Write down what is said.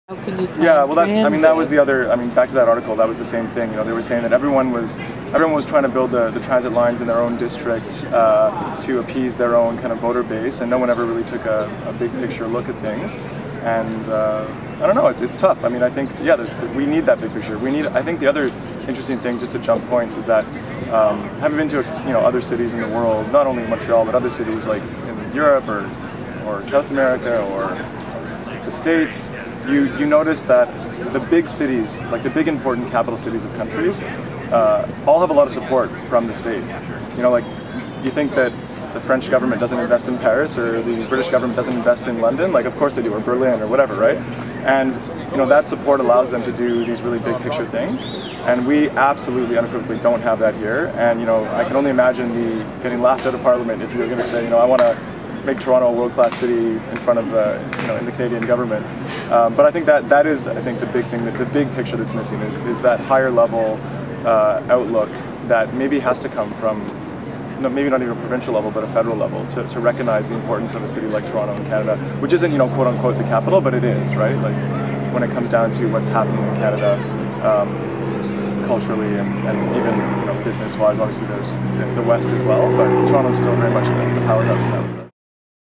How can you Yeah, well, that was transit? the other. Back to that article, that was the same thing. They were saying that everyone was trying to build the transit lines in their own district to appease their own kind of voter base, and no one ever really took a big picture look at things. And I don't know, it's tough. I think we need that big picture. I think the other interesting thing, just to jump points, is that having been to other cities in the world, not only Montreal but other cities like in Europe or South America or the States, you notice that the big cities, like the big important capital cities of countries, all have a lot of support from the state. Like you think that the French government doesn't invest in Paris or the British government doesn't invest in London, like of course they do, or Berlin or whatever, right? And that support allows them to do these really big picture things, and we absolutely unequivocally don't have that here. And I can only imagine me getting laughed out of Parliament if you were going to say, I want to make Toronto a world-class city in front of in the Canadian government. But I think that is the big thing, that the big picture that's missing is that higher level outlook that maybe has to come from maybe not even a provincial level but a federal level to recognize the importance of a city like Toronto in Canada, which isn't quote unquote the capital, but it is, right? Like when it comes down to what's happening in Canada culturally and even business wise. Obviously there's the West as well, but Toronto's still very much the powerhouse in that regard.